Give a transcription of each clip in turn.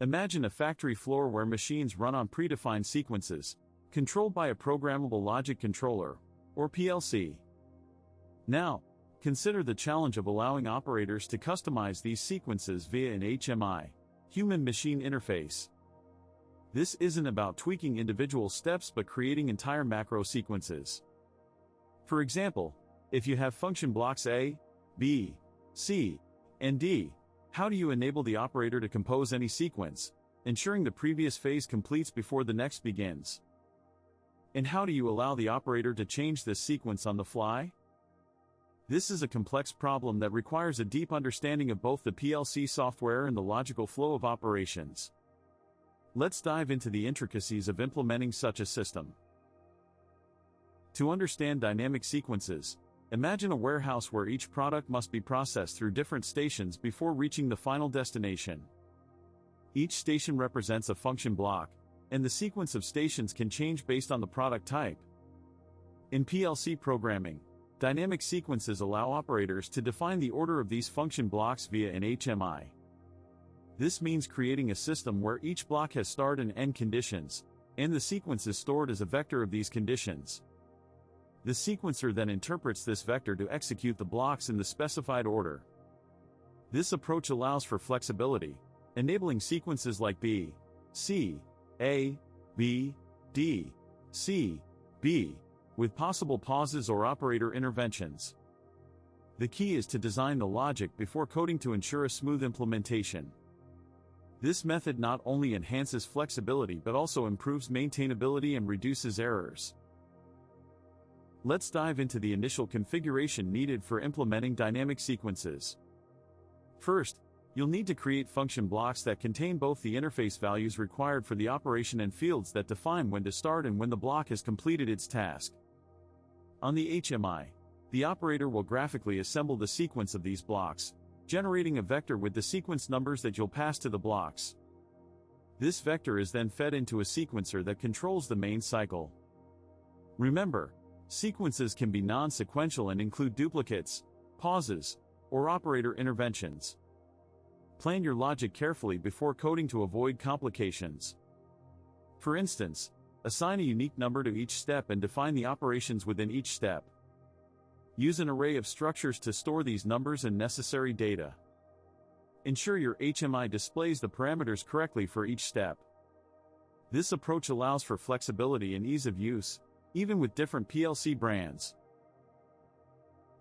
Imagine a factory floor where machines run on predefined sequences, controlled by a programmable logic controller, or PLC. Now, consider the challenge of allowing operators to customize these sequences via an HMI, human-machine interface. This isn't about tweaking individual steps but creating entire macro sequences. For example, if you have function blocks A, B, C, and D, how do you enable the operator to compose any sequence, ensuring the previous phase completes before the next begins? And how do you allow the operator to change this sequence on the fly? This is a complex problem that requires a deep understanding of both the PLC software and the logical flow of operations. Let's dive into the intricacies of implementing such a system. To understand dynamic sequences, imagine a warehouse where each product must be processed through different stations before reaching the final destination. Each station represents a function block, and the sequence of stations can change based on the product type. In PLC programming, dynamic sequences allow operators to define the order of these function blocks via an HMI. This means creating a system where each block has start and end conditions, and the sequence is stored as a vector of these conditions. The sequencer then interprets this vector to execute the blocks in the specified order. This approach allows for flexibility, enabling sequences like B, C, A, B, D, C, B, with possible pauses or operator interventions. The key is to design the logic before coding to ensure a smooth implementation. This method not only enhances flexibility but also improves maintainability and reduces errors. Let's dive into the initial configuration needed for implementing dynamic sequences. First, you'll need to create function blocks that contain both the interface values required for the operation and fields that define when to start and when the block has completed its task. On the HMI, the operator will graphically assemble the sequence of these blocks, generating a vector with the sequence numbers that you'll pass to the blocks. This vector is then fed into a sequencer that controls the main cycle. Remember, sequences can be non-sequential and include duplicates, pauses, or operator interventions. Plan your logic carefully before coding to avoid complications. For instance, assign a unique number to each step and define the operations within each step. Use an array of structures to store these numbers and necessary data. Ensure your HMI displays the parameters correctly for each step. This approach allows for flexibility and ease of use, even with different PLC brands.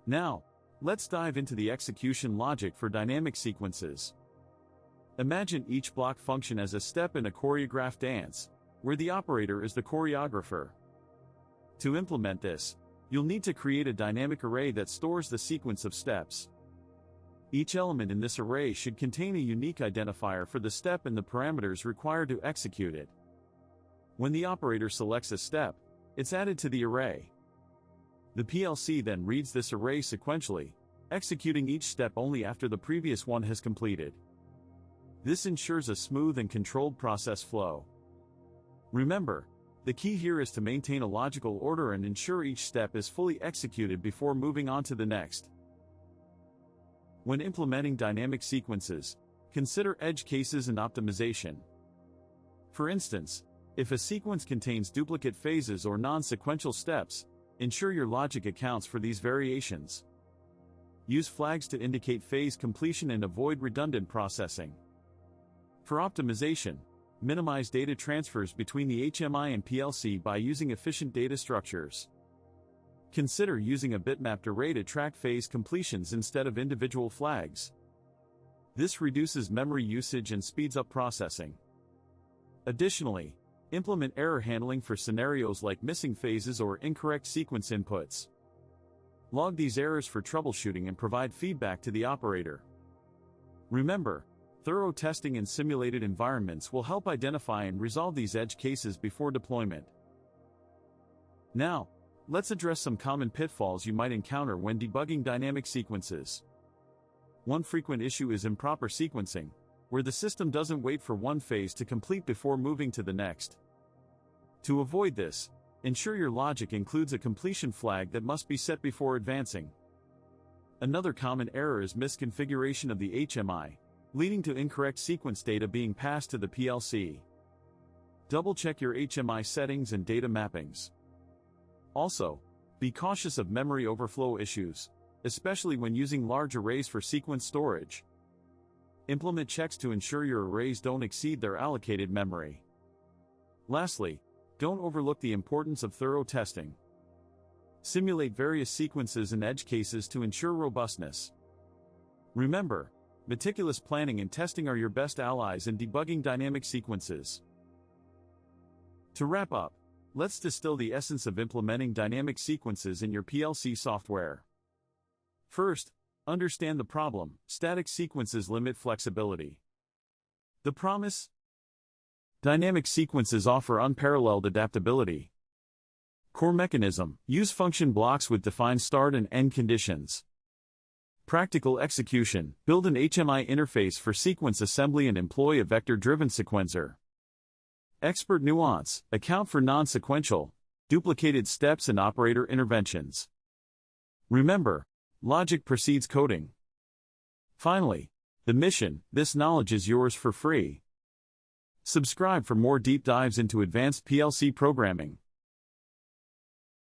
Now, let's dive into the execution logic for dynamic sequences. Imagine each block function as a step in a choreographed dance, where the operator is the choreographer. To implement this, you'll need to create a dynamic array that stores the sequence of steps. Each element in this array should contain a unique identifier for the step and the parameters required to execute it. When the operator selects a step, it's added to the array. The PLC then reads this array sequentially, executing each step only after the previous one has completed. This ensures a smooth and controlled process flow. Remember, the key here is to maintain a logical order and ensure each step is fully executed before moving on to the next. When implementing dynamic sequences, consider edge cases and optimization. For instance, if a sequence contains duplicate phases or non-sequential steps, ensure your logic accounts for these variations. Use flags to indicate phase completion and avoid redundant processing. For optimization, minimize data transfers between the HMI and PLC by using efficient data structures. Consider using a bitmapped array to track phase completions instead of individual flags. This reduces memory usage and speeds up processing. Additionally, implement error handling for scenarios like missing phases or incorrect sequence inputs. Log these errors for troubleshooting and provide feedback to the operator. Remember, thorough testing in simulated environments will help identify and resolve these edge cases before deployment. Now, let's address some common pitfalls you might encounter when debugging dynamic sequences. One frequent issue is improper sequencing, where the system doesn't wait for one phase to complete before moving to the next. To avoid this, ensure your logic includes a completion flag that must be set before advancing. Another common error is misconfiguration of the HMI, leading to incorrect sequence data being passed to the PLC. Double-check your HMI settings and data mappings. Also, be cautious of memory overflow issues, especially when using large arrays for sequence storage. Implement checks to ensure your arrays don't exceed their allocated memory. Lastly, don't overlook the importance of thorough testing. Simulate various sequences and edge cases to ensure robustness. Remember, meticulous planning and testing are your best allies in debugging dynamic sequences. To wrap up, let's distill the essence of implementing dynamic sequences in your PLC software. First, understand the problem: static sequences limit flexibility. The promise: dynamic sequences offer unparalleled adaptability. Core mechanism: use function blocks with defined start and end conditions. Practical execution: build an HMI interface for sequence assembly and employ a vector-driven sequencer. Expert nuance: account for non-sequential, duplicated steps and operator interventions. Remember, logic precedes coding. Finally, the mission: this knowledge is yours for free. Subscribe for more deep dives into advanced PLC programming.